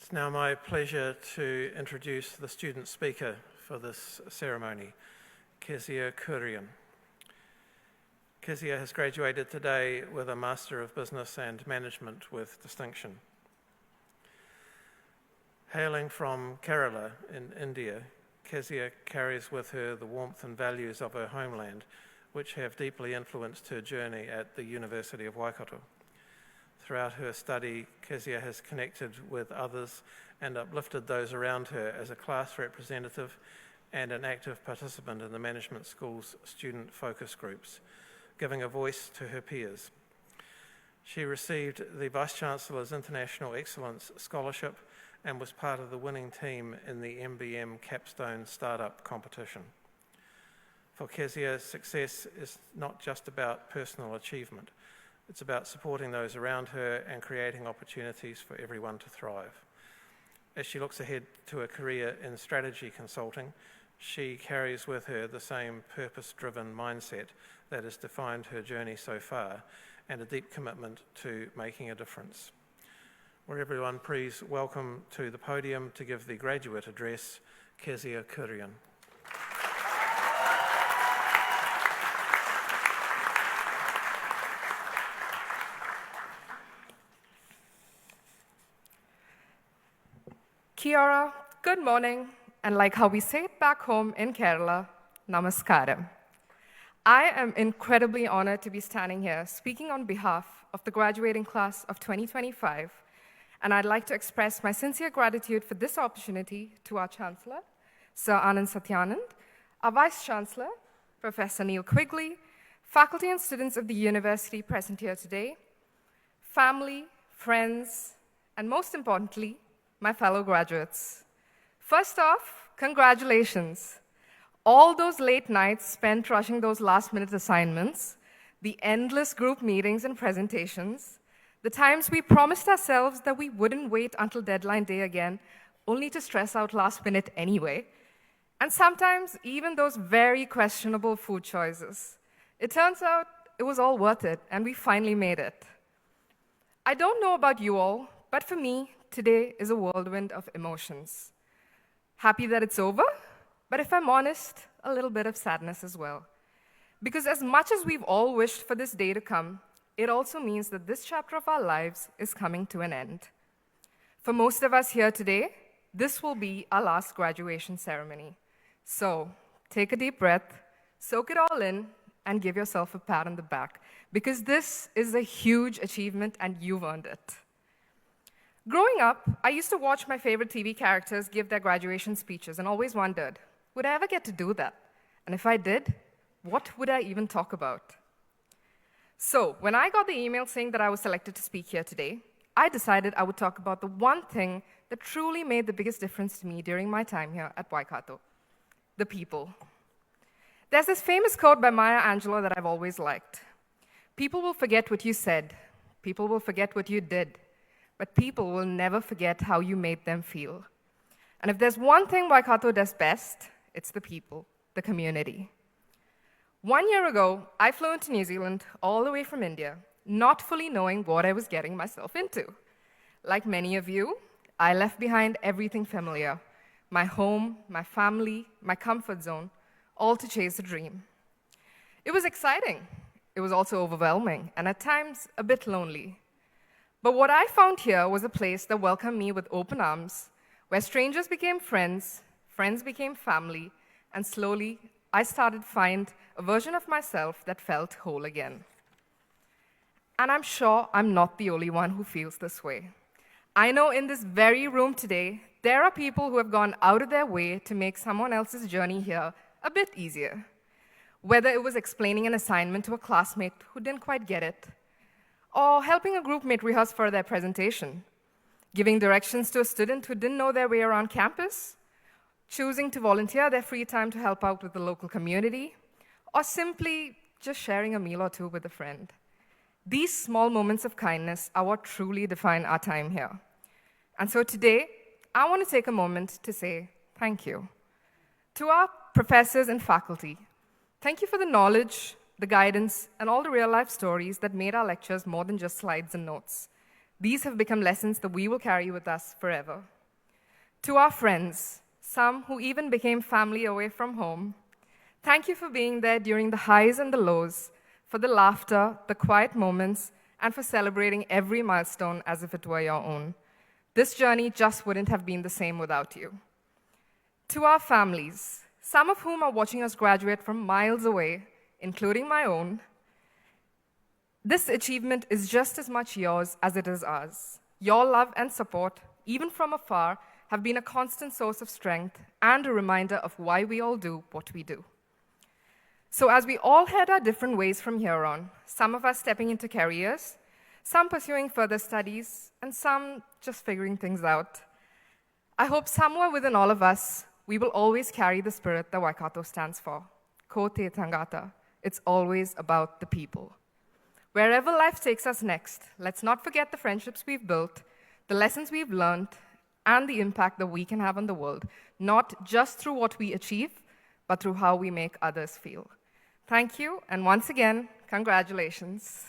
It's now my pleasure to introduce the student speaker for this ceremony, Kezia Kurian. Kezia has graduated today with a Master of Business and Management with distinction. Hailing from Kerala in India, Kezia carries with her the warmth and values of her homeland, which have deeply influenced her journey at the University of Waikato. Throughout her study, Kezia has connected with others and uplifted those around her as a class representative and an active participant in the management school's student focus groups, giving a voice to her peers. She received the Vice-Chancellor's International Excellence Scholarship and was part of the winning team in the MBM Capstone Startup competition. For Kezia, success is not just about personal achievement. It's about supporting those around her and creating opportunities for everyone to thrive. As she looks ahead to a career in strategy consulting, she carries with her the same purpose-driven mindset that has defined her journey so far and a deep commitment to making a difference. Will everyone please welcome to the podium to give the graduate address, Kezia Kurian. Kia ora, good morning, and like how we say it back home in Kerala, namaskaram. I am incredibly honored to be standing here speaking on behalf of the graduating class of 2025, and I'd like to express my sincere gratitude for this opportunity to our Chancellor, Sir Anand Satyanand, our Vice Chancellor, Professor Neil Quigley, faculty and students of the university present here today, family, friends, and most importantly, my fellow graduates. First off, congratulations. All those late nights spent rushing those last-minute assignments, the endless group meetings and presentations, the times we promised ourselves that we wouldn't wait until deadline day again, only to stress out last minute anyway, and sometimes even those very questionable food choices. It turns out it was all worth it, and we finally made it. I don't know about you all, but for me, today is a whirlwind of emotions. Happy that it's over, but if I'm honest, a little bit of sadness as well. Because as much as we've all wished for this day to come, it also means that this chapter of our lives is coming to an end. For most of us here today, this will be our last graduation ceremony. So take a deep breath, soak it all in, and give yourself a pat on the back, because this is a huge achievement and you've earned it. Growing up, I used to watch my favorite TV characters give their graduation speeches and always wondered, would I ever get to do that? And if I did, what would I even talk about? So when I got the email saying that I was selected to speak here today, I decided I would talk about the one thing that truly made the biggest difference to me during my time here at Waikato: the people. There's this famous quote by Maya Angelou that I've always liked. People will forget what you said. People will forget what you did. But people will never forget how you made them feel. And if there's one thing Waikato does best, it's the people, the community. 1 year ago, I flew into New Zealand all the way from India, not fully knowing what I was getting myself into. Like many of you, I left behind everything familiar: my home, my family, my comfort zone, all to chase a dream. It was exciting. It was also overwhelming, and at times, a bit lonely. But what I found here was a place that welcomed me with open arms, where strangers became friends, friends became family, and slowly I started to find a version of myself that felt whole again. And I'm sure I'm not the only one who feels this way. I know in this very room today, there are people who have gone out of their way to make someone else's journey here a bit easier. Whether it was explaining an assignment to a classmate who didn't quite get it, or helping a group mate rehearse for their presentation, giving directions to a student who didn't know their way around campus, choosing to volunteer their free time to help out with the local community, or simply just sharing a meal or two with a friend. These small moments of kindness are what truly define our time here. And so today, I want to take a moment to say thank you. To our professors and faculty, thank you for the knowledge, the guidance, and all the real-life stories that made our lectures more than just slides and notes. These have become lessons that we will carry with us forever. To our friends, some who even became family away from home, thank you for being there during the highs and the lows, for the laughter, the quiet moments, and for celebrating every milestone as if it were your own. This journey just wouldn't have been the same without you. To our families, some of whom are watching us graduate from miles away, including my own, this achievement is just as much yours as it is ours. Your love and support, even from afar, have been a constant source of strength and a reminder of why we all do what we do. So as we all head our different ways from here on, some of us stepping into careers, some pursuing further studies, and some just figuring things out, I hope somewhere within all of us, we will always carry the spirit that Waikato stands for. Ko te tangata. It's always about the people. Wherever life takes us next, let's not forget the friendships we've built, the lessons we've learned, and the impact that we can have on the world, not just through what we achieve, but through how we make others feel. Thank you, and once again, congratulations.